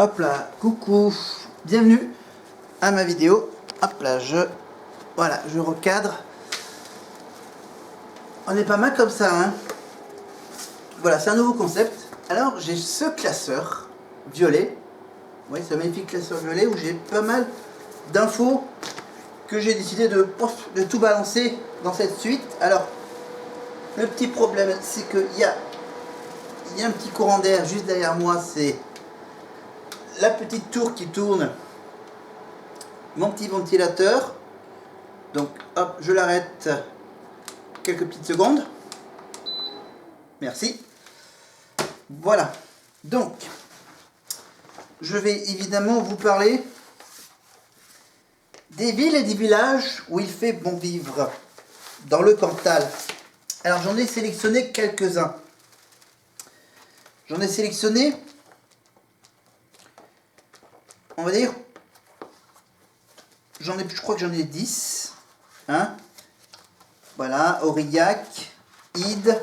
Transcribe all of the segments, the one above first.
Hop là, coucou, bienvenue à ma vidéo. Hop là, voilà, je recadre. On est pas mal comme ça, hein. Voilà, c'est un nouveau concept. Alors, j'ai ce classeur violet. Oui, ce magnifique classeur violet où j'ai pas mal d'infos que j'ai décidé de tout balancer dans cette suite. Alors, le petit problème, c'est qu'il y a un petit courant d'air juste derrière moi. C'est la petite tour qui tourne, mon petit ventilateur. Donc hop, je l'arrête quelques petites secondes. Merci. Voilà. Donc, je vais évidemment vous parler des villes et des villages où il fait bon vivre dans le Cantal. Alors j'en ai sélectionné quelques-uns. J'en ai sélectionné, on va dire, je crois que j'en ai 10. Hein? Voilà, Aurillac, Ide,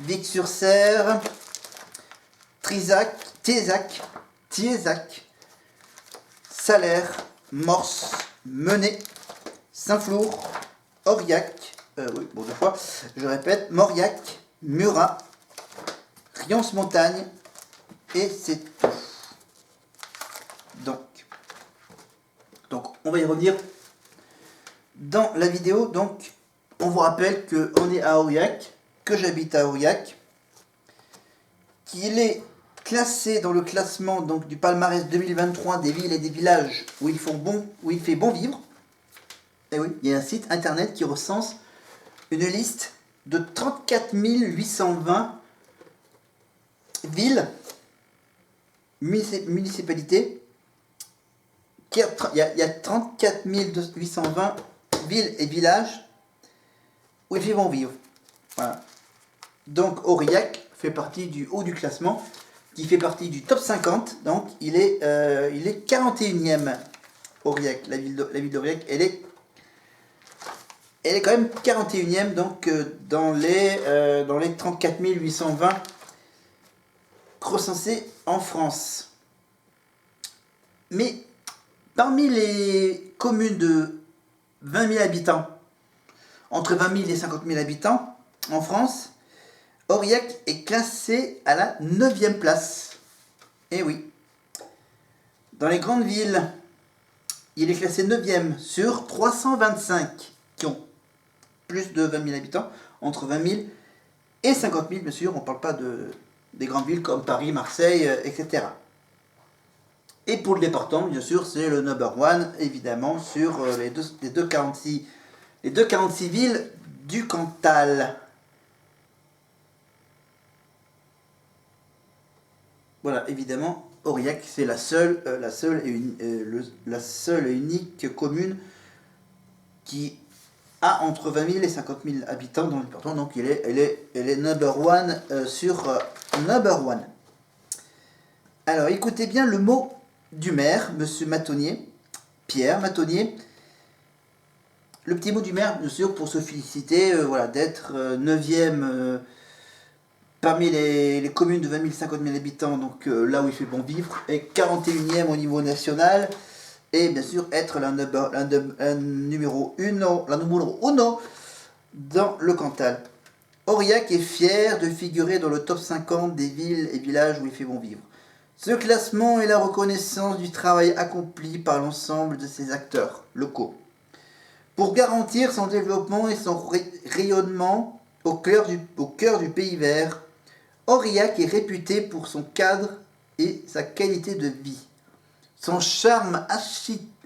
Vic-sur-Serre, Tiezac, Salaire, Morse, Menet, Saint-Flour, Aurillac, oui, bon, deux fois, je répète, Mauriac, Murat, Riance-Montagne, et c'est tout. Donc, on va y revenir dans la vidéo. Donc, on vous rappelle qu'on est à Aurillac, que j'habite à Aurillac, qu'il est classé dans le classement donc, du palmarès 2023 des villes et des villages où il fait bon vivre. Et oui, il y a un site internet qui recense une liste de 34 820 villes, municipalités. Il y a 34 820 villes et villages où il fait bon vivre. Voilà. Donc Aurillac fait partie du haut du classement, qui fait partie du top 50. Donc il est 41e. Aurillac, la ville d'Aurillac, elle est quand même 41e, donc dans les 34 820 recensés en France. Mais parmi les communes de 20 000 habitants, entre 20 000 et 50 000 habitants en France, Aurillac est classé à la 9e place. Eh oui. Dans les grandes villes, il est classé 9e sur 325 qui ont plus de 20 000 habitants, entre 20 000 et 50 000, bien sûr. On ne parle pas des grandes villes comme Paris, Marseille, etc. Et pour le département, bien sûr, c'est le number one, évidemment, sur les 246 villes du Cantal. Voilà, évidemment, Aurillac, c'est la seule et unique commune qui a entre 20 000 et 50 000 habitants dans le département. Donc, elle est number one sur number one. Alors, écoutez bien le mot du maire, monsieur Matonnier, Pierre Matonnier. Le petit mot du maire, bien sûr, pour se féliciter voilà, d'être 9e parmi les communes de 20 000 50 000 habitants, donc là où il fait bon vivre, et 41e au niveau national, et bien sûr être la numéro 1 dans le Cantal. Aurillac est fier de figurer dans le top 50 des villes et villages où il fait bon vivre. Ce classement est la reconnaissance du travail accompli par l'ensemble de ses acteurs locaux pour garantir son développement et son rayonnement au cœur du pays vert. Aurillac est réputé pour son cadre et sa qualité de vie. Son charme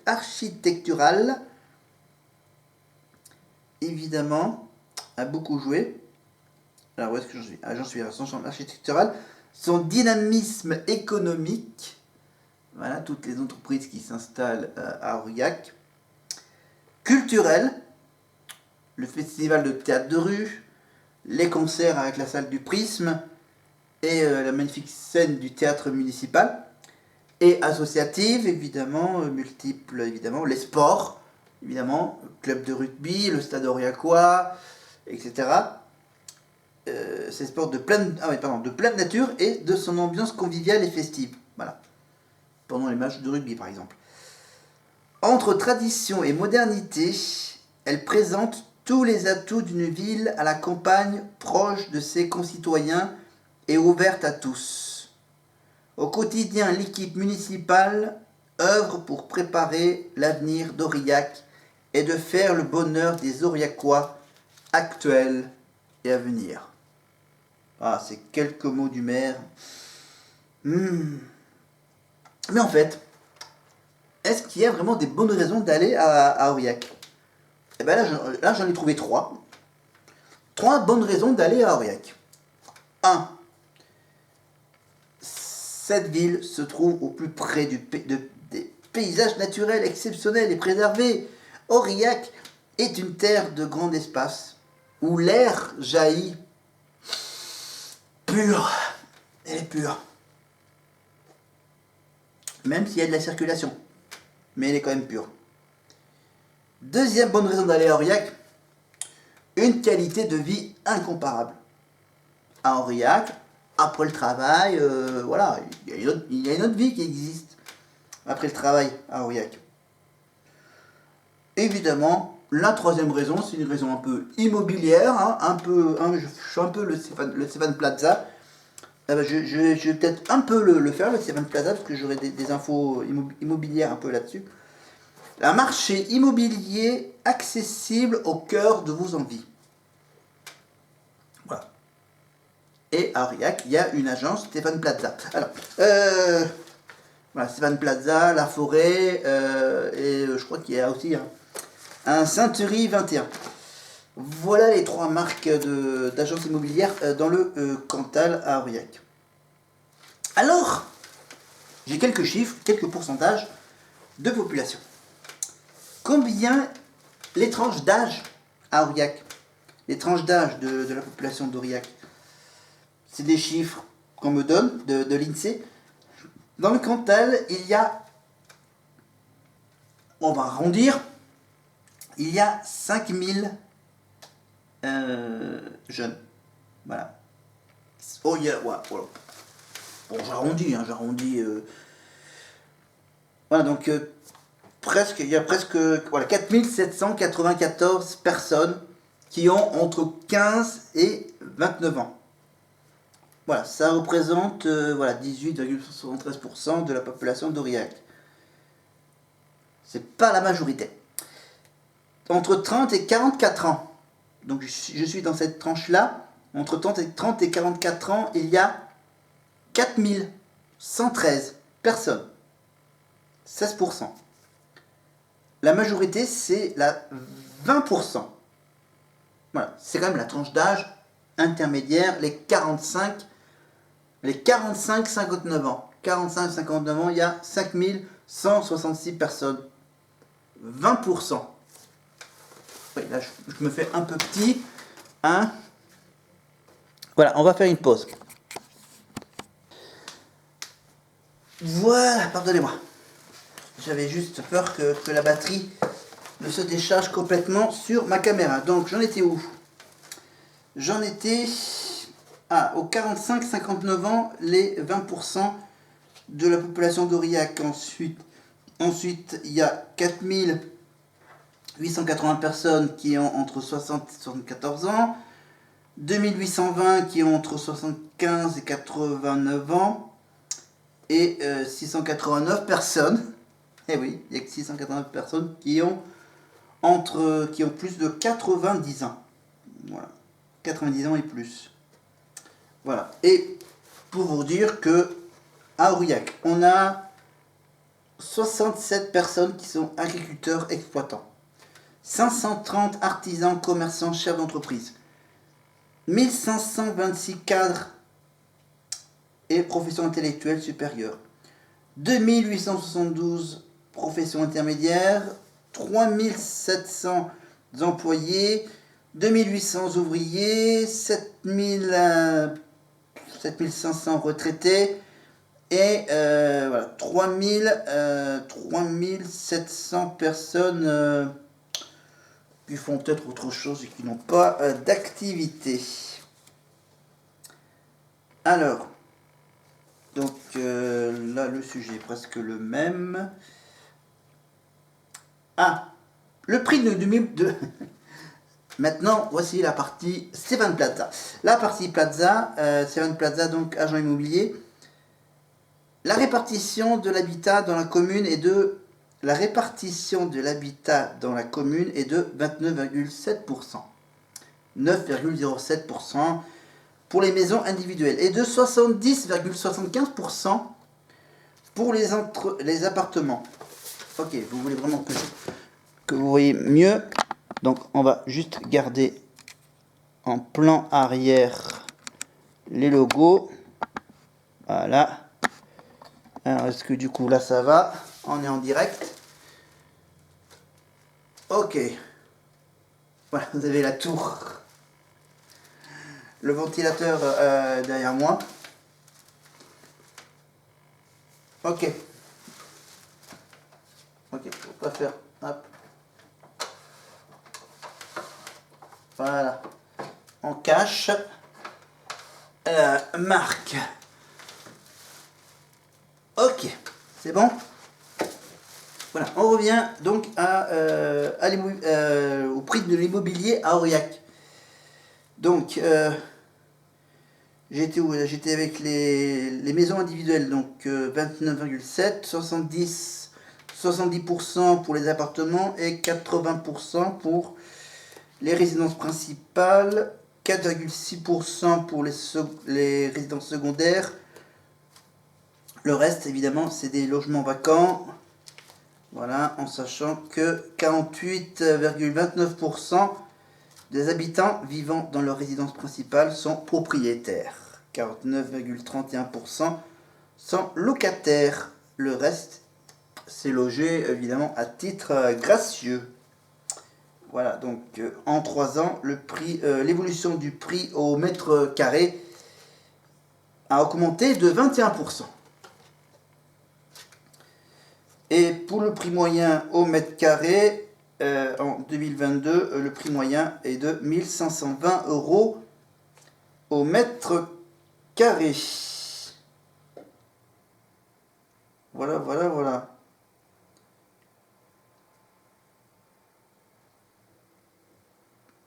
architectural, évidemment, a beaucoup joué. Alors, où est-ce que j'en suis ? J'en suis à son charme architectural. Son dynamisme économique, voilà, toutes les entreprises qui s'installent à Aurillac. Culturel, le festival de théâtre de rue, les concerts avec la salle du Prisme et la magnifique scène du théâtre municipal. Et associative, évidemment, multiples, évidemment, les sports, évidemment, club de rugby, le stade aurillacois, etc. Ces sports de pleine nature et de son ambiance conviviale et festive. Voilà. pendant les matchs de rugby par exemple. Entre tradition et modernité, elle présente tous les atouts d'une ville à la campagne proche de ses concitoyens et ouverte à tous. Au quotidien, l'équipe municipale œuvre pour préparer l'avenir d'Aurillac et de faire le bonheur des Aurillacois actuels et à venir. Ah, c'est quelques mots du maire. Mais en fait, est-ce qu'il y a vraiment des bonnes raisons d'aller à Aurillac? Et bien là, j'en ai trouvé trois. Trois bonnes raisons d'aller à Aurillac. 1. Cette ville se trouve au plus près des paysages naturels exceptionnels et préservés. Aurillac est une terre de grand espace où l'air jaillit pur. Elle est pure. Même s'il y a de la circulation. Mais elle est quand même pure. Deuxième bonne raison d'aller à Aurillac, une qualité de vie incomparable. À Aurillac, après le travail, voilà, il y a une autre vie qui existe après le travail à Aurillac. Évidemment, la troisième raison, c'est une raison un peu immobilière, hein, je suis un peu le Stéphane Plaza. Je vais peut-être un peu le faire, le Stéphane Plaza, parce que j'aurai des infos immobilières un peu là-dessus. Un marché immobilier accessible au cœur de vos envies. Voilà. Et à Aurillac, il y a une agence Stéphane Plaza. Alors, voilà, Stéphane Plaza, La Forêt, et je crois qu'il y a aussi un Sainte-Rie 21. Voilà les trois marques d'agences immobilières dans le Cantal à Aurillac. Alors, j'ai quelques chiffres, quelques pourcentages de population. Combien les tranches d'âge à Aurillac? Les tranches d'âge de la population d'Aurillac. C'est des chiffres qu'on me donne de l'INSEE. Dans le Cantal, il y a, on va arrondir, il y a 5000 jeunes. Voilà. Oh, il y a, voilà. Bon, j'arrondis. Voilà, donc il y a presque voilà, 4794 personnes qui ont entre 15 et 29 ans. Voilà, ça représente voilà, 18,73% de la population d'Aurillac. C'est pas la majorité. Entre 30 et 44 ans, donc je suis dans cette tranche-là, entre 30 et 44 ans, il y a 4113 personnes. 16%. La majorité, c'est la 20%. Voilà, c'est quand même la tranche d'âge intermédiaire, les 45-59 ans. 45-59 ans, il y a 5166 personnes. 20%. Oui, là, je me fais un peu petit. Hein. Voilà, on va faire une pause. Voilà, pardonnez-moi. J'avais juste peur que la batterie ne se décharge complètement sur ma caméra. Donc, j'en étais où? J'en étais aux 45-59 ans, les 20% de la population d'Aurillac. Ensuite, il y a 4880 personnes qui ont entre 60 et 74 ans. 2820 qui ont entre 75 et 89 ans. Et 689 personnes. Eh oui, il y a que 689 personnes qui ont plus de 90 ans. Voilà. 90 ans et plus. Voilà. Et pour vous dire que à Aurillac, on a 67 personnes qui sont agriculteurs exploitants. 530 artisans, commerçants, chefs d'entreprise. 1526 cadres et professions intellectuelles supérieures. 2872 professions intermédiaires. 3700 employés. 2800 ouvriers. 7500 retraités. Et voilà, 3700 personnes qui font peut-être autre chose et qui n'ont pas d'activité. Alors, donc là, le sujet est presque le même. Ah, le prix de... Maintenant, voici la partie Stéphane Plaza. La partie Plaza, Stéphane Plaza, donc agent immobilier. La répartition de l'habitat dans la commune est de... La répartition de l'habitat dans la commune est de 29,7%. 9,07% pour les maisons individuelles et de 70,75% pour les appartements. Ok, vous voulez vraiment que vous voyez mieux. Donc on va juste garder en plan arrière les logos. Voilà. Alors est-ce que du coup là ça va? On est en direct. Ok. Voilà, vous avez la tour. Le ventilateur derrière moi. Ok. Ok, on va faire. Hop. Voilà. On cache la marque. Ok, c'est bon. Voilà, on revient donc au prix de l'immobilier à Aurillac. Donc, j'étais où? J'étais avec les maisons individuelles, donc 29,7, 70% pour les appartements et 80% pour les résidences principales, 4,6% pour les résidences secondaires. Le reste, évidemment, c'est des logements vacants. Voilà, en sachant que 48,29% des habitants vivant dans leur résidence principale sont propriétaires. 49,31% sont locataires. Le reste, c'est logé, évidemment, à titre gracieux. Voilà, donc en 3 ans, l'évolution du prix au mètre carré a augmenté de 21%. Et pour le prix moyen au mètre carré, en 2022, le prix moyen est de 1520 € au mètre carré. Voilà, voilà, voilà.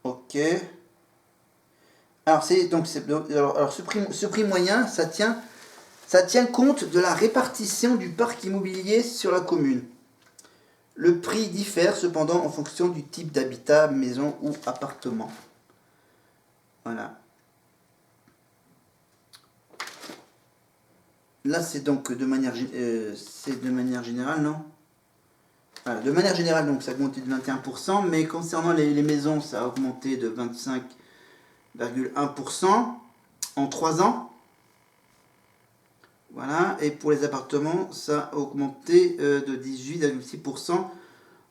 Ok. Alors, ce prix moyen, ça tient compte de la répartition du parc immobilier sur la commune. Le prix diffère cependant en fonction du type d'habitat, maison ou appartement. Voilà. Là, c'est donc de manière générale, non? Voilà, de manière générale, donc ça a augmenté de 21%, mais concernant les maisons, ça a augmenté de 25,1% en 3 ans. Voilà, et pour les appartements, ça a augmenté de 18,6%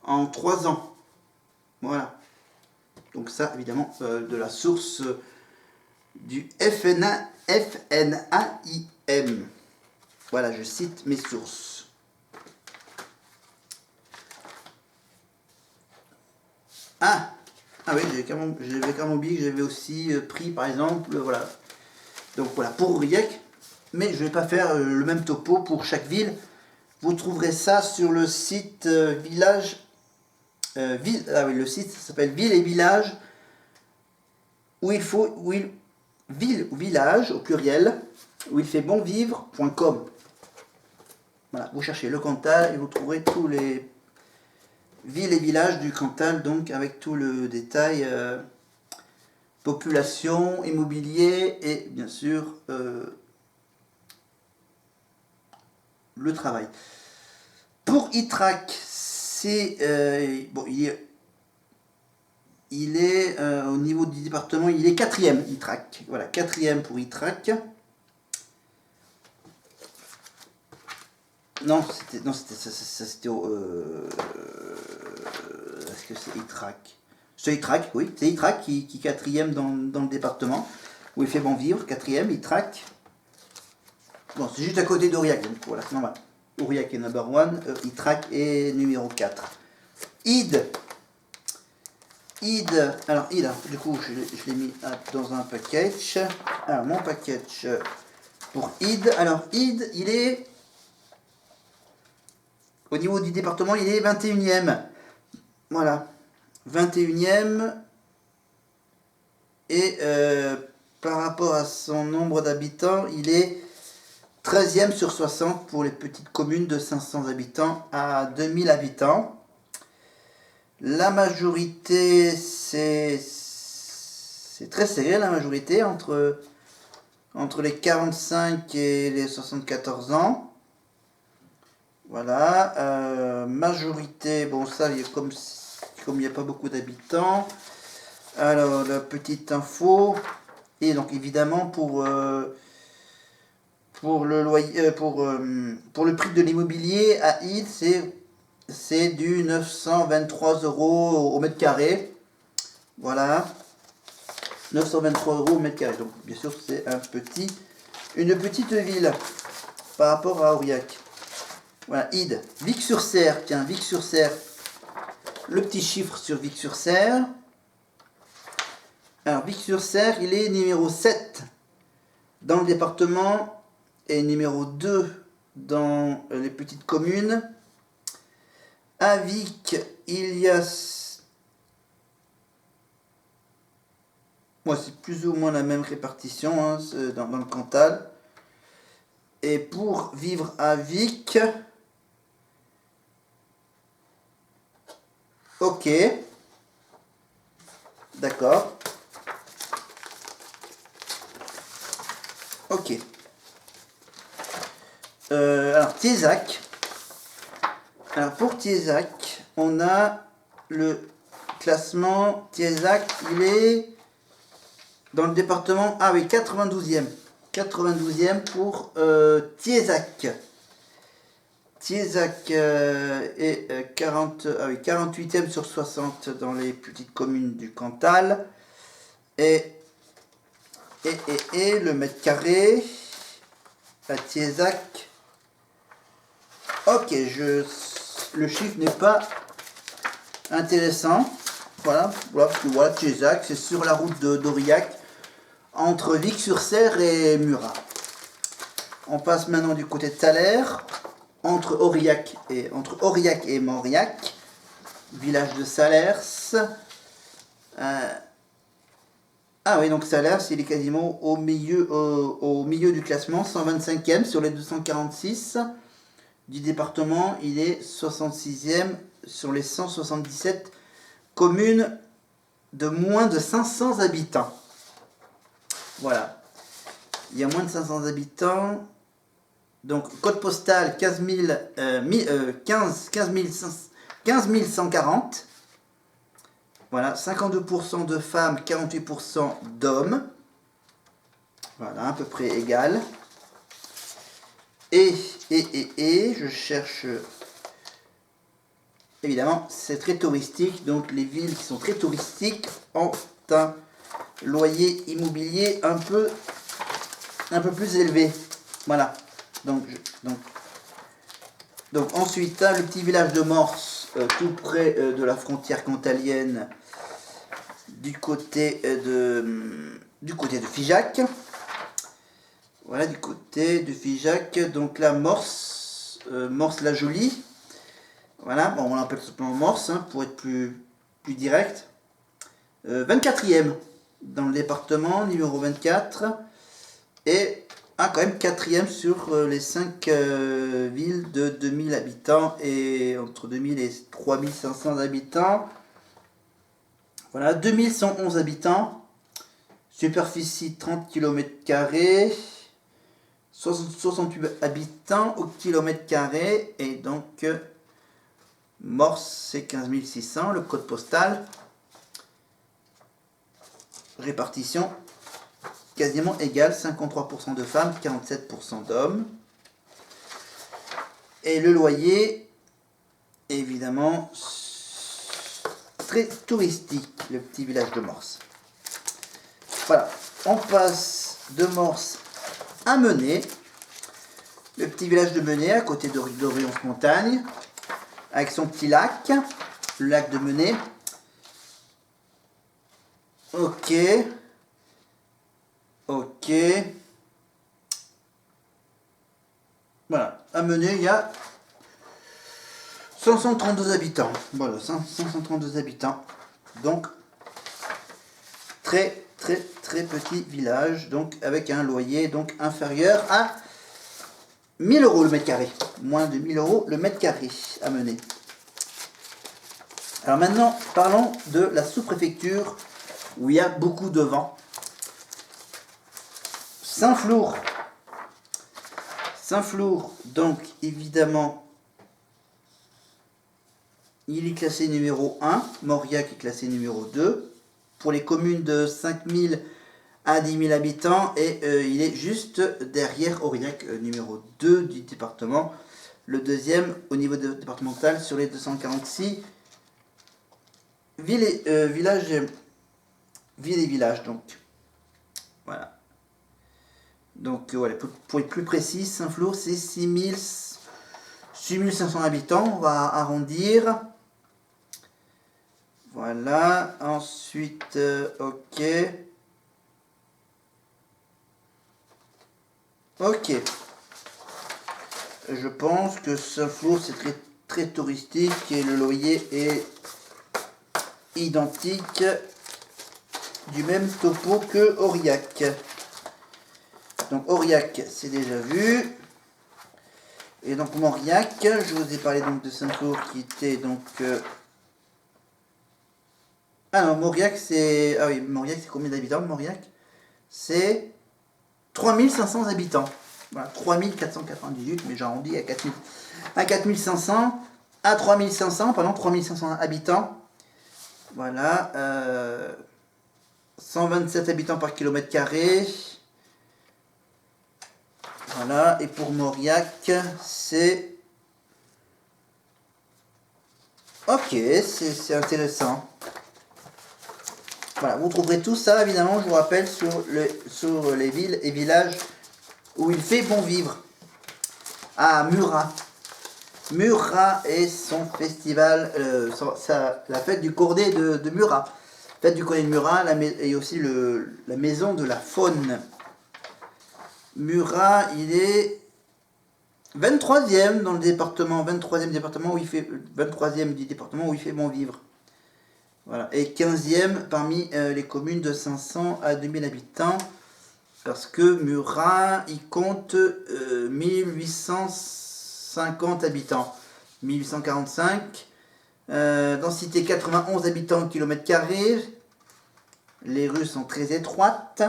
en 3 ans. Voilà. Donc ça, évidemment, de la source du FNAIM. Voilà, je cite mes sources. Ah oui, j'avais carrément oublié que j'avais aussi pris, par exemple, voilà. Donc voilà, pour Aurillac. Mais je ne vais pas faire le même topo pour chaque ville. Vous trouverez ça sur le site village. Le site s'appelle Ville et Village. Ville ou village au pluriel, où il fait bon vivre.com. Voilà, vous cherchez le Cantal et vous trouverez tous les villes et villages du Cantal, donc avec tout le détail population, immobilier et bien sûr le travail. Pour iTrack, c'est bon, il est au niveau du département, il est 4e iTrack. Voilà, 4e pour iTrack. Non, c'était est-ce que c'est iTrack? C'est iTrack, oui, c'est iTrack qui est 4e dans le département, où il fait bon vivre, 4e iTrack. Bon, c'est juste à côté d'Aurillac, donc voilà, c'est normal. Aurillac est number 1, iTrack est numéro 4. ID, alors du coup je l'ai mis dans un package. Alors mon package pour ID, alors ID il est Au niveau du département, il est 21e. Voilà. 21e. Et par rapport à son nombre d'habitants, il est 13e sur 60 pour les petites communes de 500 habitants à 2000 habitants. La majorité, c'est très serré, la majorité, entre les 45 et les 74 ans. Voilà. Majorité, bon ça, comme il n'y a pas beaucoup d'habitants. Alors, la petite info. Et donc, évidemment, pour le loyer, pour le prix de l'immobilier à Ide, c'est du 923 euros au mètre carré. Voilà. 923 euros au mètre carré. Donc, bien sûr, c'est une petite ville par rapport à Aurillac. Voilà, Ide. Vic-sur-Serre. Tiens, Vic-sur-Serre. Le petit chiffre sur Vic-sur-Serre. Alors, Vic-sur-Serre, il est numéro 7 dans le département et numéro 2 dans les petites communes. À Vic, il y a... Moi, c'est plus ou moins la même répartition hein, dans le Cantal. Et pour vivre à Vic... Ok. D'accord. Ok. Alors, Thiézac. Alors, pour Thiézac, on a le classement. Thiézac, il est dans le département. Ah oui, 92e. 92e pour Thiézac. Thiézac est 48e sur 60 dans les petites communes du Cantal. Et le mètre carré à Thiézac. Ok, le chiffre n'est pas intéressant. Voilà, Thiézac, c'est sur la route d'Aurillac, entre Vic-sur-Serre et Murat. On passe maintenant du côté de Thaler, entre Aurillac et Mauriac, village de Salers. Ah oui, donc Salers, il est quasiment au milieu du classement, 125e sur les 246 du département. Il est 66e sur les 177 communes de moins de 500 habitants. Voilà. Il y a moins de 500 habitants. Donc, code postal 15 140. Voilà, 52% de femmes, 48% d'hommes. Voilà, à peu près égal. Et je cherche... Évidemment, c'est très touristique. Donc, les villes qui sont très touristiques ont un loyer immobilier un peu plus élevé. Voilà. Donc ensuite, le petit village de Morse, tout près de la frontière cantalienne, du côté de Figeac. Voilà, du côté de Figeac. Donc là, Morse la Jolie. Voilà, bon, on l'appelle simplement Morse, hein, pour être plus direct. 24e dans le département, numéro 24. Et quand même 4e sur les 5 villes de 2000 habitants et entre 2000 et 3500 habitants. Voilà, 2111 habitants, superficie 30 km², 68 habitants au kilomètre², et donc Morse c'est 15 600, le code postal, répartition quasiment égale, 53% de femmes, 47% d'hommes. Et le loyer, évidemment, très touristique, le petit village de Morse. Voilà, on passe de Morse à Menay, le petit village de Menay, à côté d'Orion-Montagne, avec son petit lac, le lac de Menay. Ok. Voilà, à Menay, il y a 532 habitants. Voilà, 532 habitants. Donc, très petit village. Donc, avec un loyer donc inférieur à 1000 € le mètre carré. Moins de 1000 € le mètre carré à mener. Alors maintenant, parlons de la sous-préfecture où il y a beaucoup de vent. Saint-Flour. Saint-Flour, donc évidemment, il est classé numéro 1. Mauriac est classé numéro 2. Pour les communes de 5000 à 10 000 habitants. Et il est juste derrière Aurillac, numéro 2 du département. Le deuxième au niveau départemental sur les 246 villes et villages. Donc, voilà. Donc, voilà, pour être plus précis, Saint-Flour, c'est 6500 habitants. On va arrondir. Voilà. Ensuite, ok. Ok. Je pense que Saint-Flour, c'est très touristique et le loyer est identique du même topo que Aurillac. Donc Aurillac, c'est déjà vu. Et donc Mauriac, je vous ai parlé donc de Saint-Flour qui était donc... Ah non, Mauriac c'est... Ah oui, Mauriac c'est combien d'habitants Mauriac? C'est 3500 habitants. Voilà, 3498, mais j'arrondis à 4000. À 4500, à 3500, pardon, 3500 habitants. Voilà, 127 habitants par kilomètre carré. Voilà, et pour Mauriac, c'est... Ok, c'est intéressant. Voilà, vous trouverez tout ça, évidemment, je vous rappelle, sur les villes et villages où il fait bon vivre. Ah, Murat. Murat et son festival, la fête du cordé de Murat. Fête du cordé de Murat et aussi la maison de la faune. Murat, il est 23e dans le département, 23e département où il fait 23e du département où il fait bon vivre. Voilà, et 15e parmi les communes de 500 à 2000 habitants parce que Murat, il compte 1850 habitants. 1845 densité 91 habitants au kilomètre carré. Les rues sont très étroites.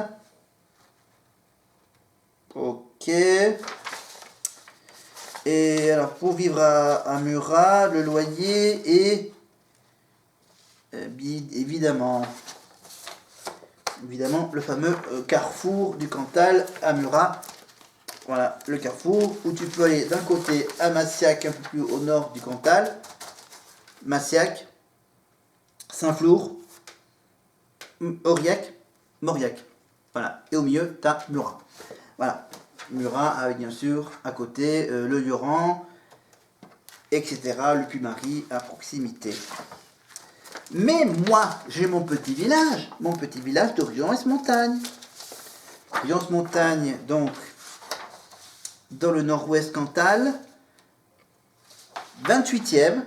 Ok. Et alors pour vivre à Murat, le loyer est évidemment le fameux carrefour du Cantal à Murat. Voilà, le carrefour où tu peux aller d'un côté à Massiac, un peu plus au nord du Cantal. Massiac, Saint-Flour, Aurillac, Mauriac. Voilà, et au milieu, tu as Murat. Voilà, Murat avec bien sûr à côté le Lioran, etc. Le Puy-Marie à proximité. Mais moi, j'ai mon petit village de Rions-Montagne. Rions-Montagne, donc, dans le nord-ouest Cantal, 28e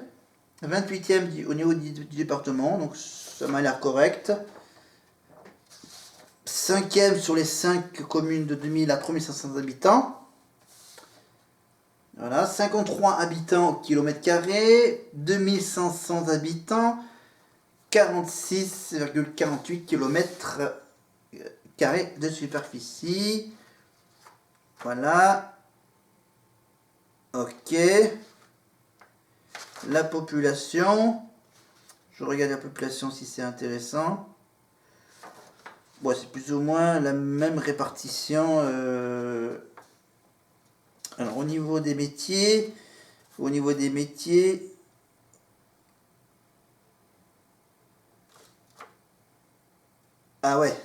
au niveau du département, donc ça m'a l'air correct. 5e sur les 5 communes de 2000 à 3500 habitants. Voilà, 53 habitants au kilomètre carré, 2500 habitants, 46,48 km carrés de superficie. Voilà. Ok. La population. Je regarde la population si c'est intéressant. Bon, c'est plus ou moins la même répartition. Alors, au niveau des métiers. Ah ouais.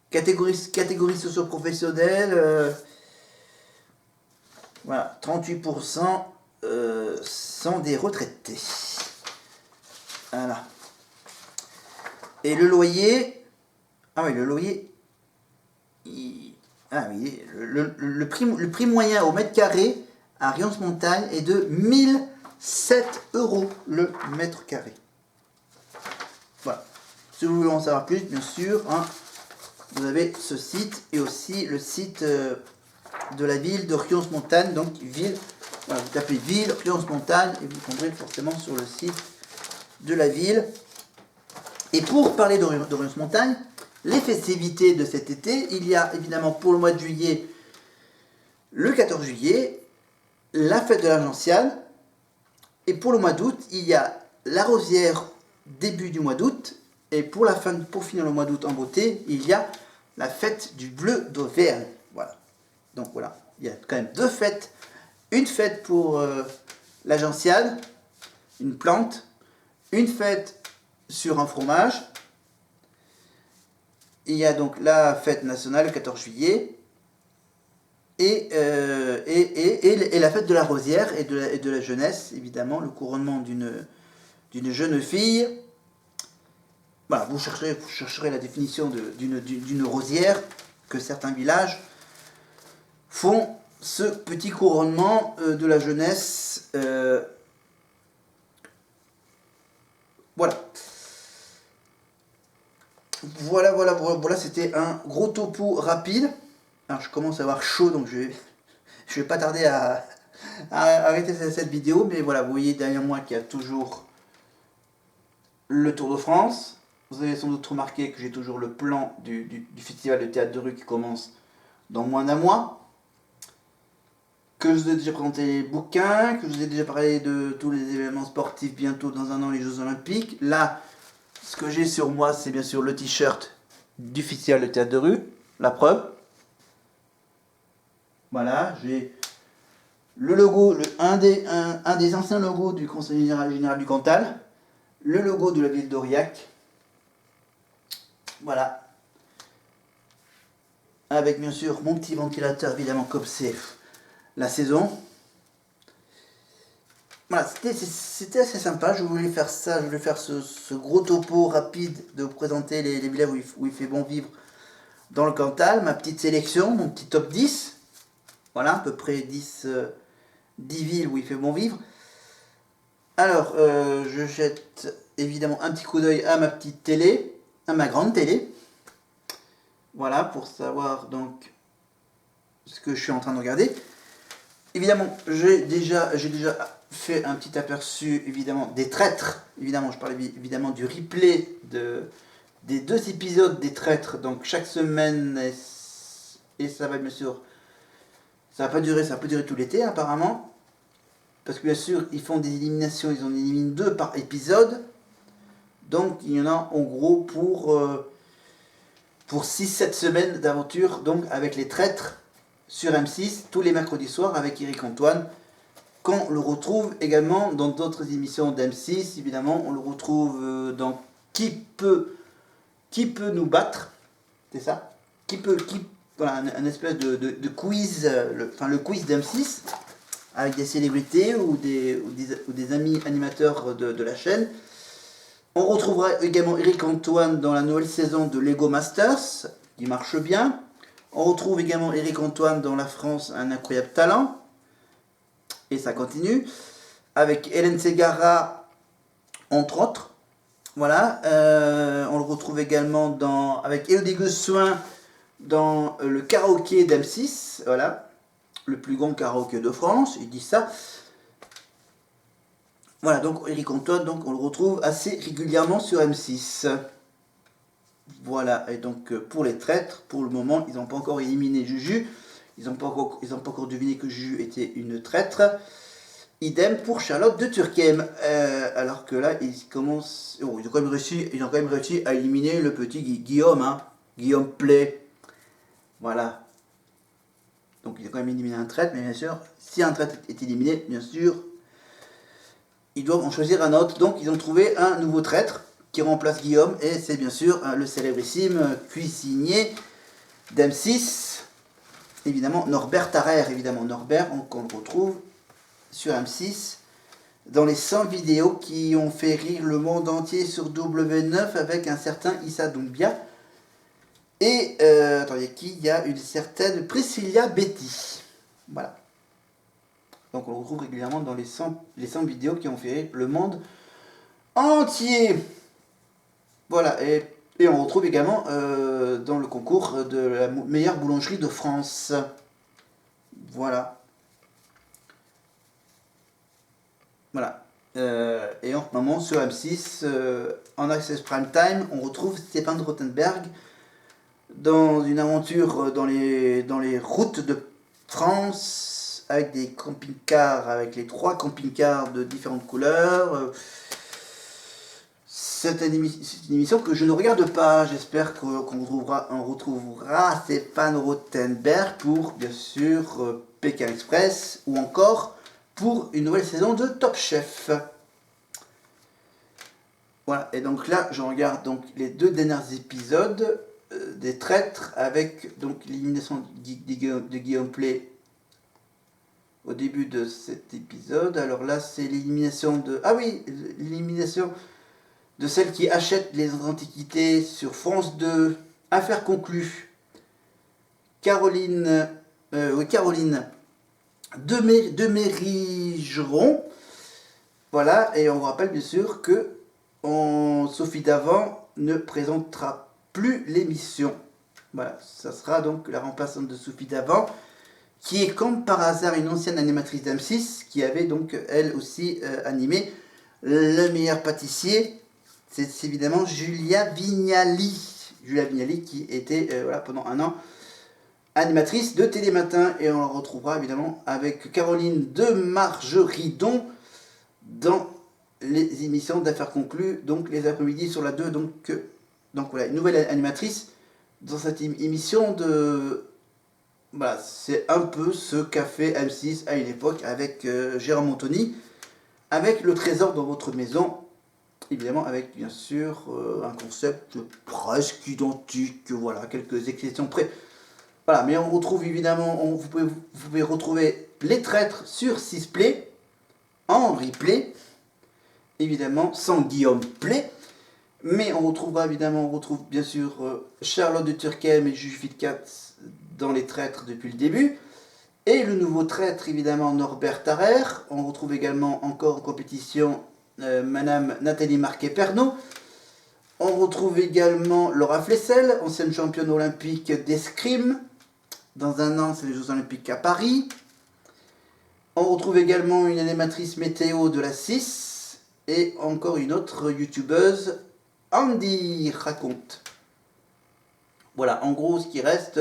Catégorie socio-professionnelle. Voilà, 38% sont des retraités. Voilà. Et le loyer. Ah oui, le loyer. Ah oui, le prix moyen au mètre carré à Rions-Montagne est de 1 7 € le mètre carré. Voilà. Si vous voulez en savoir plus, bien sûr, hein, vous avez ce site et aussi le site de la ville de Rions-Montagne. Donc, ville, voilà, vous tapez ville, Rions-Montagne et vous tomberez forcément sur le site de la ville. Et pour parler de Rions-Montagne, les festivités de cet été, il y a évidemment pour le mois de juillet, le 14 juillet, la fête de la Gentiane. Et pour le mois d'août, il y a la rosière début du mois d'août. Et pour finir le mois d'août en beauté, il y a la fête du bleu d'Auvergne. Voilà. Donc voilà, il y a quand même 2 fêtes. Une fête pour la gentiane, une plante. Une fête sur un fromage. Il y a donc la fête nationale le 14 juillet. Et la fête de la rosière et de la jeunesse, évidemment, le couronnement d'une jeune fille. Voilà, vous chercherez la définition d'une rosière, que certains villages font ce petit couronnement de la jeunesse. Voilà. Voilà, c'était un gros topo rapide. Alors je commence à avoir chaud, donc je vais pas tarder à arrêter cette vidéo. Mais voilà, vous voyez derrière moi qu'il y a toujours le Tour de France. Vous avez sans doute remarqué que j'ai toujours le plan du festival de théâtre de rue qui commence dans moins d'un mois. Que je vous ai déjà présenté les bouquins, que je vous ai déjà parlé de tous les événements sportifs bientôt dans un an, les Jeux Olympiques. Là, ce que j'ai sur moi, c'est bien sûr le t-shirt du festival de théâtre de rue, la preuve. Voilà, j'ai le logo, un des anciens logos du Conseil général du Cantal, le logo de la ville d'Aurillac. Voilà. Avec bien sûr mon petit ventilateur, évidemment, comme c'est la saison. Voilà, c'était assez sympa. Je voulais faire ça, je voulais faire ce gros topo rapide de vous présenter les villages où il fait bon vivre dans le Cantal. Ma petite sélection, mon petit top 10. Voilà, à peu près 10 villes où il fait bon vivre. Alors, je jette évidemment un petit coup d'œil à ma petite télé, à ma grande télé. Voilà, pour savoir donc ce que je suis en train de regarder. Évidemment, j'ai déjà fait un petit aperçu évidemment des traîtres. Évidemment, je parle évidemment du replay des 2 épisodes des traîtres. Donc chaque semaine, et ça va bien sûr, ça peut durer tout l'été apparemment. Parce que bien sûr, ils font des éliminations, ils en éliminent 2 par épisode. Donc il y en a en gros pour 6-7 semaines d'aventure, donc avec les traîtres sur M6, tous les mercredis soirs avec Eric Antoine, qu'on le retrouve également dans d'autres émissions d'M6, évidemment, on le retrouve dans Qui peut nous battre, c'est ça, voilà, un espèce de quiz, le quiz d'M6, avec des célébrités ou des amis animateurs de la chaîne. On retrouvera également Eric Antoine dans la nouvelle saison de Lego Masters, qui marche bien. On retrouve également Eric Antoine dans La France, un incroyable talent. Et ça continue. Avec Hélène Ségara, entre autres. Voilà. On le retrouve également avec Élodie Gossuin dans le karaoké d'M6. Voilà. Le plus grand karaoké de France. Il dit ça. Voilà, donc Eric Antoine, donc on le retrouve assez régulièrement sur M6. Voilà, et donc pour les traîtres, pour le moment, ils n'ont pas encore éliminé Juju. Ils n'ont pas encore deviné que Juju était une traître. Idem pour Charlotte de Turckheim. Alors que là, ils ont quand même réussi à éliminer le petit Guillaume, hein, Guillaume Play. Voilà. Donc ils ont quand même éliminé un traître, mais bien sûr, si un traître est éliminé, bien sûr, ils doivent en choisir un autre. Donc ils ont trouvé un nouveau traître qui remplace Guillaume, et c'est bien sûr le célébrissime cuisinier d'M6, évidemment Norbert Tarrer, Norbert, qu'on retrouve sur M6 dans les 100 vidéos qui ont fait rire le monde entier sur W9 avec un certain Issa Doumbia et attendez, qui il y a une certaine Priscilla Betty. Voilà. Donc on le retrouve régulièrement dans les 100 vidéos qui ont fait le monde entier. Voilà, et on retrouve également dans le concours de la meilleure boulangerie de France. Voilà. Voilà. Et en ce moment, sur M6, en Access Prime Time, on retrouve Stéphane Rothenberg dans une aventure dans les routes de France, avec des camping-cars, avec les 3 camping-cars de différentes couleurs. C'est une émission que je ne regarde pas. J'espère qu'on retrouvera Stéphane Rothenberg pour, bien sûr, Pékin Express, ou encore pour une nouvelle saison de Top Chef. Voilà, et donc là, je regarde donc les 2 derniers épisodes des Traîtres, avec donc l'élimination de Guillaume Play au début de cet épisode. Alors là, c'est l'élimination de... Ah oui, l'élimination de celle qui achète les antiquités sur France 2. Affaire conclue. Caroline de Mérigeron. Voilà, et on vous rappelle bien sûr que Sophie Davant ne présentera plus l'émission. Voilà, ça sera donc la remplaçante de Sophie Davant, qui est comme par hasard une ancienne animatrice d'M6, qui avait donc elle aussi animé Le Meilleur Pâtissier. C'est évidemment Julia Vignali. Julia Vignali qui était voilà, pendant un an animatrice de Télématin. Et on la retrouvera évidemment avec Caroline de Margeridon dans les émissions d'affaires conclues, donc les après-midi sur la 2. Donc voilà, une nouvelle animatrice dans cette émission de... Voilà, c'est un peu ce qu'a fait M6 à une époque avec Gérard Montoni, avec Le Trésor dans votre maison. Évidemment, avec bien sûr un concept presque identique, voilà, quelques exceptions près. Voilà, mais on retrouve évidemment, vous pouvez retrouver Les Traîtres sur 6play, en replay, évidemment, sans Guillaume Play. Mais on retrouve bien sûr Charlotte de Turckheim et Juge Vitcat dans Les Traîtres depuis le début. Et le nouveau traître, évidemment, Norbert Tarrer. On retrouve également encore en compétition Madame Nathalie Marquet-Pernot. On retrouve également Laura Flessel, ancienne championne olympique d'escrime. Dans un an, c'est les Jeux Olympiques à Paris. On retrouve également une animatrice météo de la 6. Et encore une autre youtubeuse, Andy Raconte. Voilà, en gros, ce qui reste,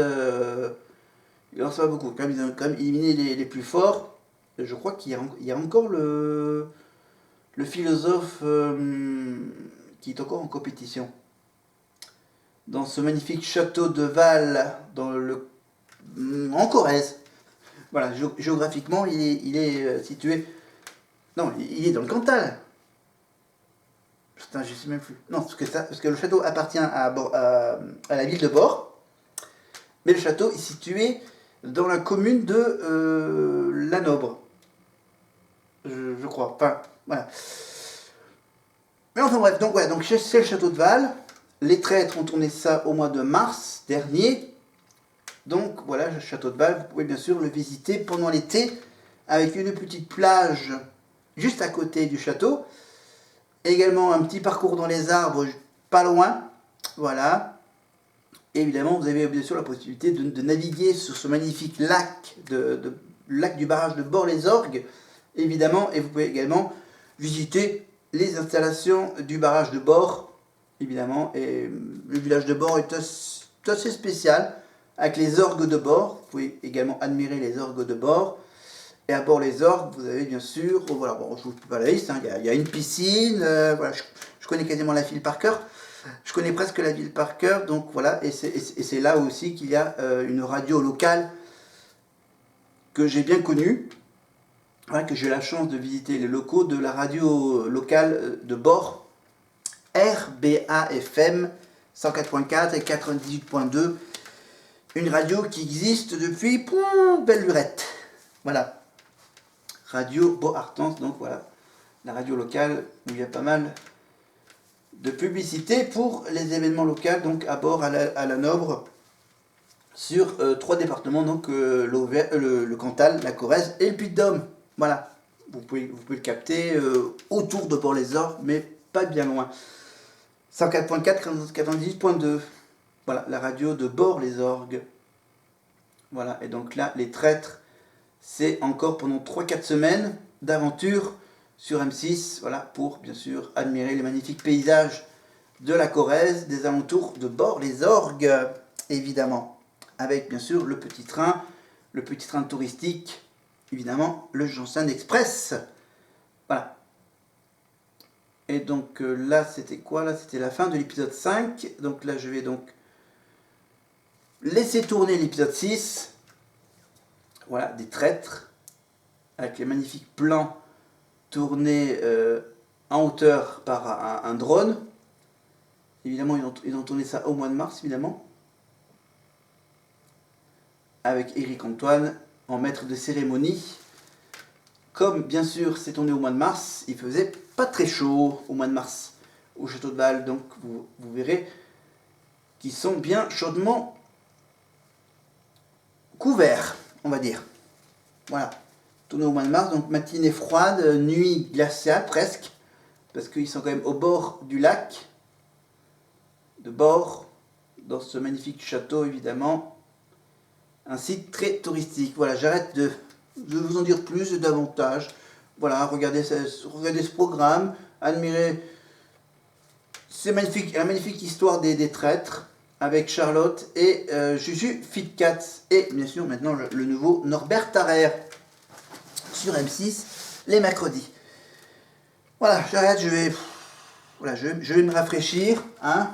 il en reste pas beaucoup. Comme ils ont quand même éliminé les plus forts, je crois qu'il y a encore le philosophe qui est encore en compétition. Dans ce magnifique château de Val, en Corrèze. Voilà, géographiquement, il est situé... Non, il est dans le Cantal. Putain, je sais même plus. Non, parce que le château appartient à la ville de Bord. Mais le château est situé dans la commune de Lanobre. Je crois. Enfin, voilà. Mais enfin bref, donc voilà, donc c'est le château de Val. Les Traîtres ont tourné ça au mois de mars dernier. Donc voilà, le château de Val, vous pouvez bien sûr le visiter pendant l'été, avec une petite plage juste à côté du château. Également un petit parcours dans les arbres, pas loin. Voilà. Et évidemment, vous avez bien sûr la possibilité de naviguer sur ce magnifique lac, lac du barrage de Bord-les-Orgues, évidemment. Et vous pouvez également visiter les installations du barrage de Bord, évidemment. Et le village de Bord est assez spécial, avec les orgues de Bord. Vous pouvez également admirer les orgues de Bord. Et à Bord-les-Orgues, vous avez bien sûr, voilà, bon, je ne vous fais pas la liste, hein, il y a une piscine, voilà, je connais quasiment la ville par cœur. Je connais presque la ville par cœur, donc voilà, et c'est là aussi qu'il y a une radio locale que j'ai bien connue, voilà, que j'ai la chance de visiter les locaux de la radio locale de Bord, RBA-FM 104.4 et 98.2, une radio qui existe depuis belle lurette, voilà. Radio Beauhartens, donc voilà, la radio locale où il y a pas mal de publicité pour les événements locaux, donc à Bord, à Lanobre, sur 3 départements, donc le Cantal, la Corrèze et le Puy-de-Dôme. Voilà, vous pouvez le capter autour de Bord-les-Orgues, mais pas bien loin. 104.4, 98.2. Voilà, la radio de Bord-les-Orgues. Voilà, et donc là, les traîtres, c'est encore pendant 3-4 semaines d'aventure sur M6, voilà, pour bien sûr admirer les magnifiques paysages de la Corrèze, des alentours de Bord-les-Orgues, évidemment. Avec bien sûr le petit train touristique, évidemment, le Janssen Express. Voilà. Et donc là, c'était quoi? Là, c'était la fin de l'épisode 5. Donc là, je vais donc laisser tourner l'épisode 6. Voilà, des traîtres, avec les magnifiques plans tournés en hauteur par un drone. Évidemment, ils ont tourné ça au mois de mars, évidemment. Avec Éric Antoine en maître de cérémonie. Comme bien sûr c'est tourné au mois de mars, il faisait pas très chaud au mois de mars au château de Bâle, donc vous verrez qu'ils sont bien chaudement couverts, on va dire. Voilà, tourné au mois de mars, donc matinée froide, nuit glaciale presque, parce qu'ils sont quand même au bord du lac, de bord, dans ce magnifique château évidemment. Un site très touristique. Voilà, j'arrête de vous en dire plus et davantage. Voilà, regardez ce programme, admirez la magnifique histoire des traîtres avec Charlotte et Juju Fitcat. Et bien sûr maintenant le nouveau Norbert Tarrer sur M6 les mercredis. Voilà, j'arrête, je vais me rafraîchir. Hein.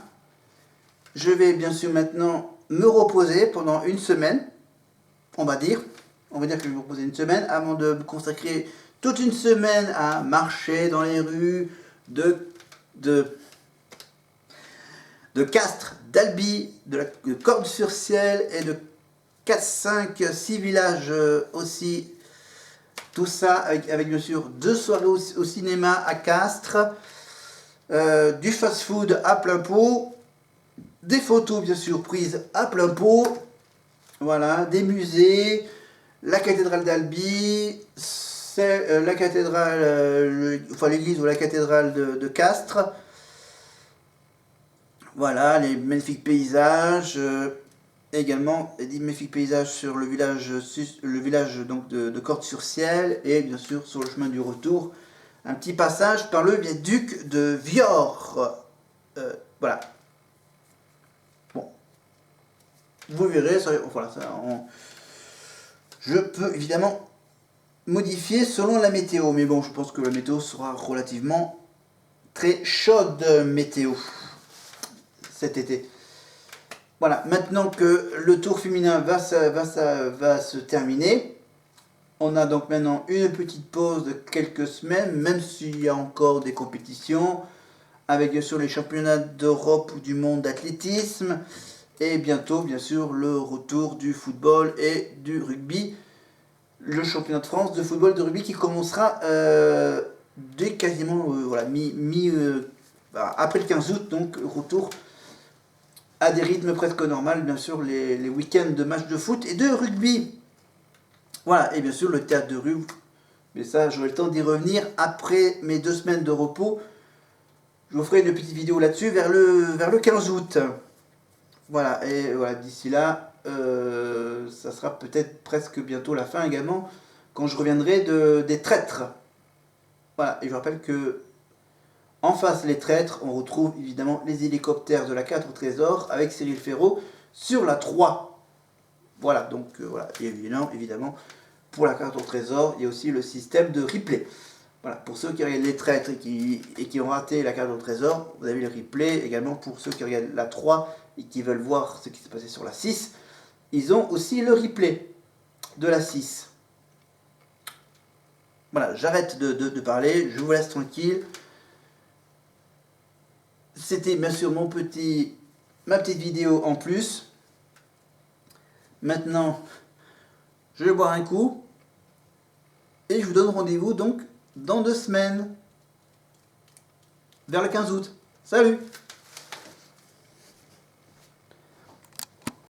Je vais bien sûr maintenant me reposer pendant une semaine. On va dire que je vais vous reposer une semaine avant de me consacrer toute une semaine à marcher dans les rues de Castres, d'Albi, de Cordes-sur-Ciel et de 4, 5, 6 villages aussi. Tout ça avec bien sûr 2 soirées au cinéma à Castres, du fast-food à plein pot, des photos bien sûr prises à plein pot. Voilà, des musées, la cathédrale d'Albi, la cathédrale, l'église ou la cathédrale de Castres. Voilà, les magnifiques paysages, également des magnifiques paysages sur le village donc de Cordes-sur-Ciel et bien sûr sur le chemin du retour, un petit passage par le viaduc de Viorre. Voilà. Vous verrez, voilà, je peux évidemment modifier selon la météo, mais bon, je pense que la météo sera relativement très chaude météo cet été. Voilà, maintenant que le tour féminin va se terminer, on a donc maintenant une petite pause de quelques semaines, même s'il y a encore des compétitions, avec bien sûr les championnats d'Europe ou du monde d'athlétisme. Et bientôt, bien sûr, le retour du football et du rugby. Le championnat de France de football et de rugby qui commencera dès quasiment après le 15 août. Donc, retour à des rythmes presque normaux. Bien sûr, les week-ends de matchs de foot et de rugby. Voilà, et bien sûr, le théâtre de rue. Mais ça, j'aurai le temps d'y revenir après mes 2 semaines de repos. Je vous ferai une petite vidéo là-dessus vers le 15 août. Voilà, et voilà, d'ici là, ça sera peut-être presque bientôt la fin également, quand je reviendrai des traîtres. Voilà, et je rappelle que en face les traîtres, on retrouve évidemment les hélicoptères de la 4 au Trésor avec Cyril Ferraud sur la 3. Voilà, donc voilà, et évidemment, pour la 4 au Trésor, il y a aussi le système de replay. Voilà, pour ceux qui regardent les traîtres et qui ont raté la 4 au Trésor, vous avez le replay également pour ceux qui regardent la 3 et qui veulent voir ce qui s'est passé sur la 6, ils ont aussi le replay de la 6. Voilà, j'arrête de parler, je vous laisse tranquille. C'était bien sûr ma petite vidéo en plus. Maintenant, je vais boire un coup et je vous donne rendez-vous donc dans 2 semaines, vers le 15 août. Salut!